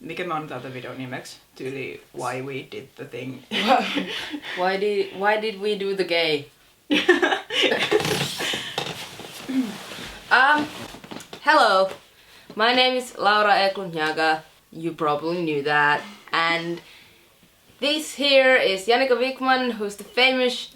Mikä me annetaan tämän videon nimeksi? Tyyli Why We Did the Thing. Why did we do the gay? Hello, my name is Laura Eklund Nhaga. You probably knew that. And this here is Janika Vikman, who's the famous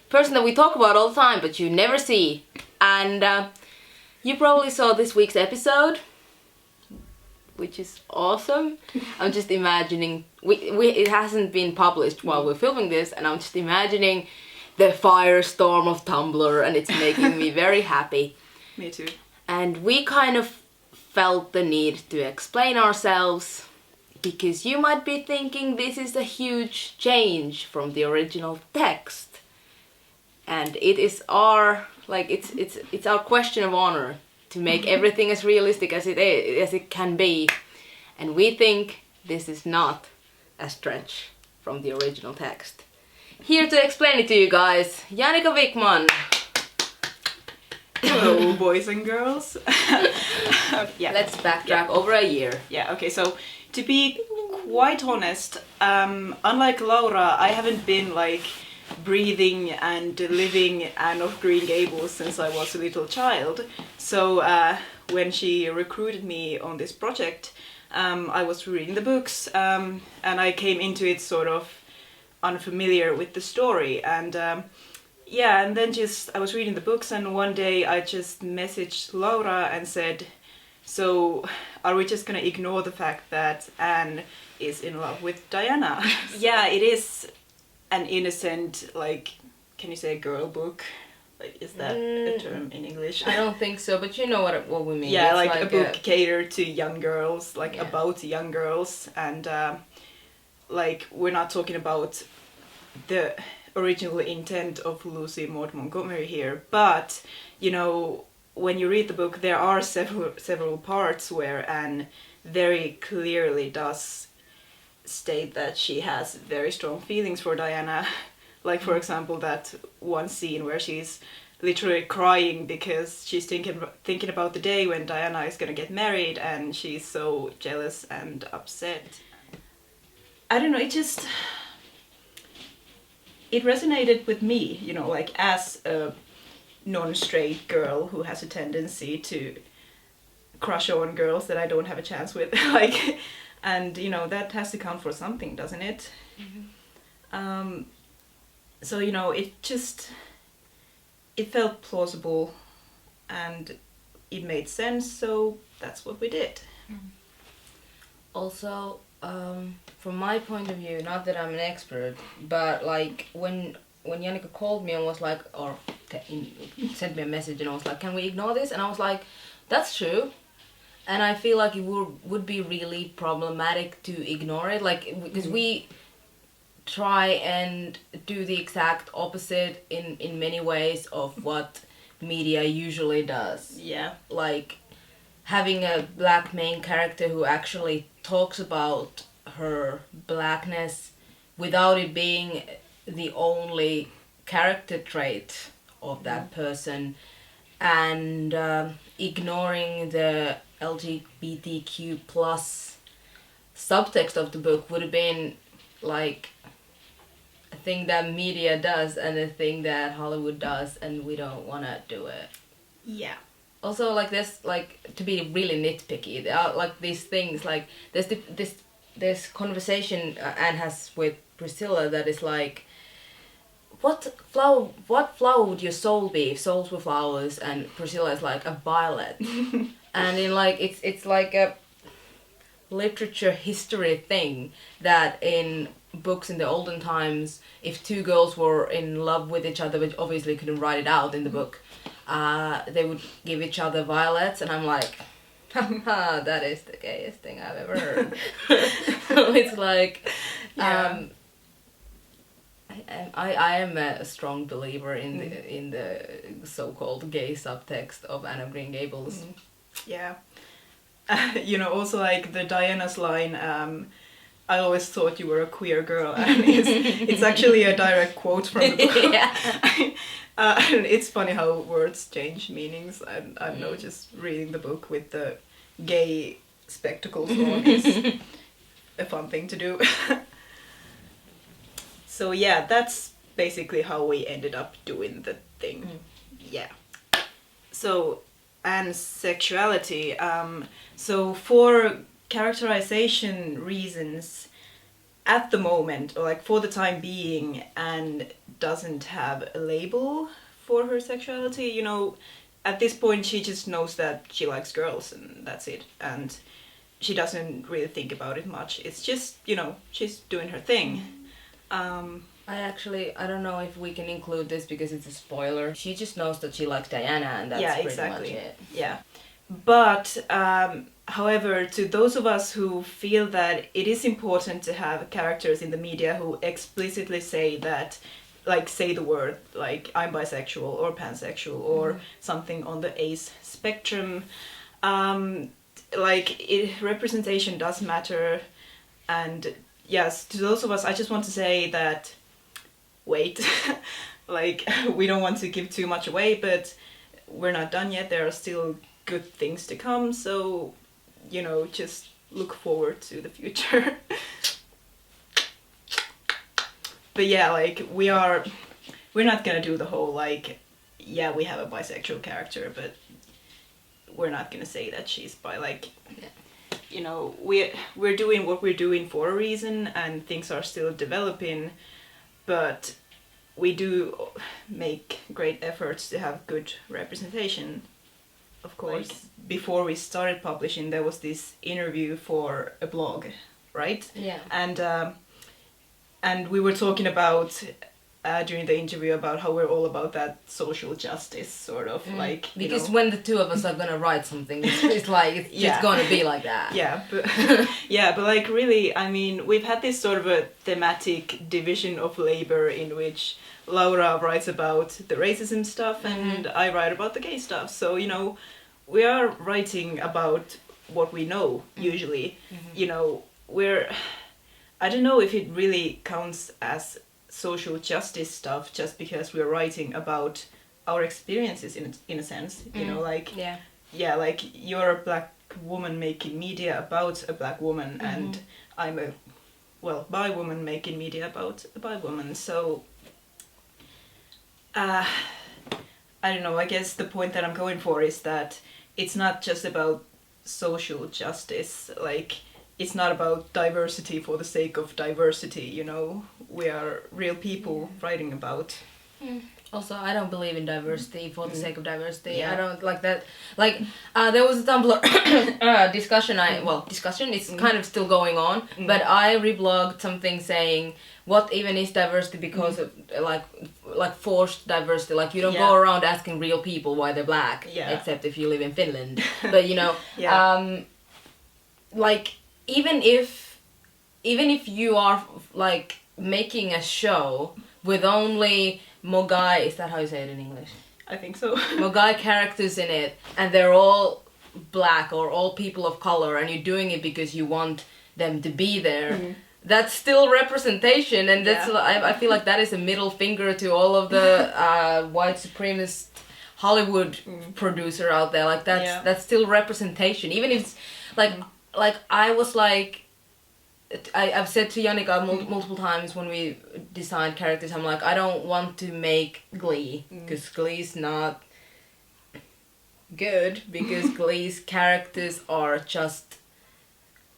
person that we talk about all the time, but you never see. And you probably saw this week's episode, which is awesome. I'm just imagining, it hasn't been published while we're filming this, and I'm just imagining the firestorm of Tumblr, and it's making me very happy. Me too. And we kind of felt the need to explain ourselves, because you might be thinking this is a huge change from the original text. And it is our, like, it's our question of honor to make everything as realistic as it can be. And we think this is not a stretch from the original text. Here to explain it to you guys, Janika Vikman. Hello, boys and girls. Yeah. Let's backtrack over a year. Yeah, okay, so to be quite honest, unlike Laura, I haven't been like breathing and living Anne of Green Gables since I was a little child. So when she recruited me on this project, I was reading the books and I came into it sort of unfamiliar with the story. And yeah, and then I was reading the books, and one day I just messaged Laura and said, so are we just gonna ignore the fact that Anne is in love with Diana? Yeah, it is an innocent, like, can you say girl book? Like, is that a term in English? I don't think so, but you know what we mean. Yeah, like a book catered to young girls, like about young girls, and like we're not talking about the original intent of Lucy Maud Montgomery here, but you know, when you read the book, there are several parts where Anne very clearly does state that she has very strong feelings for Diana. Like, for example, that one scene where she's literally crying because she's thinking about the day when Diana is gonna get married, and she's so jealous and upset. I don't know, it resonated with me, you know, like as a non-straight girl who has a tendency to crush on girls that I don't have a chance with, like, and you know, that has to count for something, doesn't it? Mm-hmm. So you know, it felt plausible and it made sense, so that's what we did. Also, from my point of view, not that I'm an expert, but like when Janika called me and was like, or sent me a message and I was like, can we ignore this? And I was like, that's true. And I feel like it would be really problematic to ignore it, like, because we try and do the exact opposite in many ways of what media usually does. Yeah. Like having a black main character who actually talks about her blackness without it being the only character trait of that person, and ignoring the LGBTQ plus subtext of the book would have been like a thing that media does and a thing that Hollywood does, and we don't want to do it. Yeah. Also, like, this, like, to be really nitpicky, there are like these things, like there's this conversation Anne has with Priscilla that is like, what flower would your soul be if souls were flowers? And Priscilla is like, a violet. And in like it's like a literature history thing that in books in the olden times, if two girls were in love with each other, which obviously couldn't write it out in the book, they would give each other violets, and I'm like, haha, that is the gayest thing I've ever heard. So it's like, I am a strong believer in the so-called gay subtext of Anne of Green Gables. Yeah. You know, also like the Diana's line, I always thought you were a queer girl, and it's actually a direct quote from the book. And it's funny how words change meanings. I don't know, just reading the book with the gay spectacles on is a fun thing to do. So yeah, that's basically how we ended up doing the thing. Yeah. So, and sexuality. So for characterization reasons, at the moment, or like for the time being, Anne doesn't have a label for her sexuality. You know, at this point she just knows that she likes girls and that's it. And she doesn't really think about it much. It's just, you know, she's doing her thing. I don't know if we can include this because it's a spoiler. She just knows that she likes Diana and that's pretty much it. Yeah. But, however, to those of us who feel that it is important to have characters in the media who explicitly say that, like say the word, like I'm bisexual or pansexual or something on the ace spectrum, representation does matter. And yes, to those of us, I just want to say that, wait, like we don't want to give too much away, but we're not done yet. There are still good things to come, so, you know, just look forward to the future. But yeah, like we're not gonna do the whole like, yeah, we have a bisexual character, but we're not gonna say that she's bi. Like, you know, we're doing what we're doing for a reason, and things are still developing, but we do make great efforts to have good representation. Of course, like, before we started publishing, there was this interview for a blog, right? Yeah. And we were talking about during the interview about how we're all about that social justice sort of like, you because know, when the two of us are gonna write something, it's like it's just gonna be like that. Yeah, but but like really, I mean, we've had this sort of a thematic division of labor in which Laura writes about the racism stuff and I write about the gay stuff. So, you know, we are writing about what we know usually. You know, I don't know if it really counts as social justice stuff just because we're writing about our experiences in a sense. You know, like like you're a black woman making media about a black woman and I'm a bi woman making media about a bi woman. So I don't know, I guess the point that I'm going for is that it's not just about social justice, like it's not about diversity for the sake of diversity, you know. We are real people writing about. Also, I don't believe in diversity for the sake of diversity. Yeah. I don't like that. Like, there was a Tumblr discussion. Discussion is kind of still going on. But I reblogged something saying, what even is diversity because of like forced diversity? Like you don't go around asking real people why they're black, except if you live in Finland. But you know, like even if you are like making a show with only Mogai, is that how you say it in English? I think so. Mogai characters in it, and they're all black or all people of color, and you're doing it because you want them to be there. That's still representation, and that's I feel like that is a middle finger to all of the white supremacist Hollywood producer out there. Like that's still representation, even if it's like I was like. I've said to Janika multiple times when we designed characters, I'm like, I don't want to make Glee, because Glee's not good, because Glee's characters are just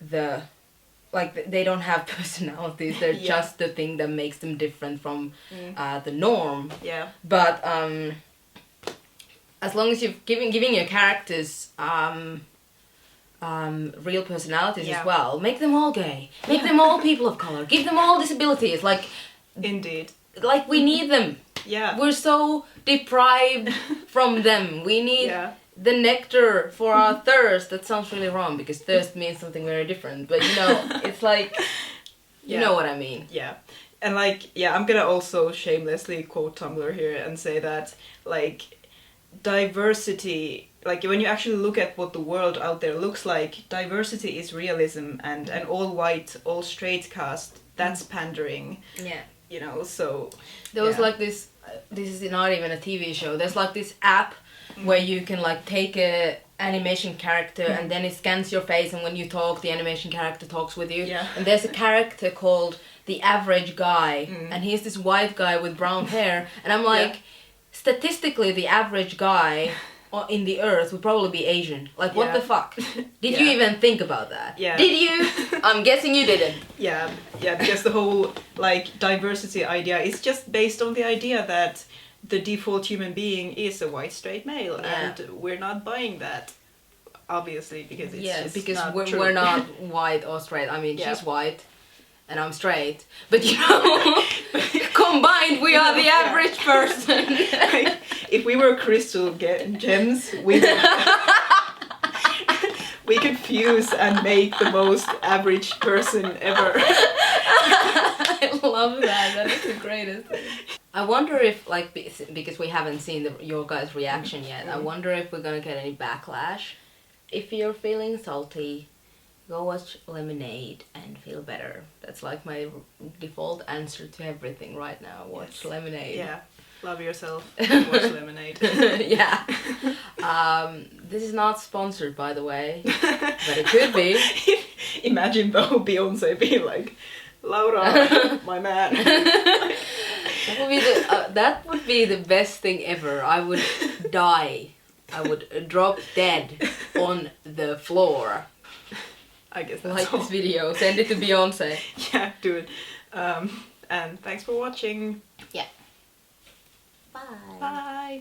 they don't have personalities, they're just the thing that makes them different from the norm. Yeah. But as long as you're giving your characters real personalities as well. Make them all gay. Make them all people of color. Give them all disabilities. Like, indeed. Like we need them. Yeah. We're so deprived from them. We need the nectar for our thirst. That sounds really wrong because thirst means something very different. But you know, it's like, you know what I mean. Yeah. And like, I'm gonna also shamelessly quote Tumblr here and say that like diversity, like when you actually look at what the world out there looks like, diversity is realism, and an all white, all straight cast, that's pandering. Yeah. you know, so... There was like this is not even a TV show, there's like this app where you can like take a animation character and then it scans your face, and when you talk, the animation character talks with you. Yeah. And there's a character called the Average Guy, and he's this white guy with brown hair, and I'm like, statistically, the average guy in the earth would probably be Asian. Like, what the fuck? Did you even think about that? Yeah. Did you? I'm guessing you didn't. Yeah, because the whole, like, diversity idea is just based on the idea that the default human being is a white straight male, and we're not buying that, obviously, because it's just because not we're, true. we're not white or straight. I mean, she's white, and I'm straight, but you know, combined we are the average person. Like, if we were crystal gems, we could fuse and make the most average person ever. I love that. That is the greatest thing. I wonder if, like, because we haven't seen your guys' reaction yet, I wonder if we're gonna get any backlash. If you're feeling salty, go watch Lemonade and feel better. That's like my default answer to everything right now. Watch Lemonade. Yeah, love yourself. Watch Lemonade. Yeah. This is not sponsored, by the way, but it could be. Imagine though Beyonce being like, Laura, my man. That would be the best thing ever. I would die. I would drop dead on the floor. I guess that's Like all. this video, send it to Beyonce. Yeah, do it. And thanks for watching. Yeah. Bye. Bye.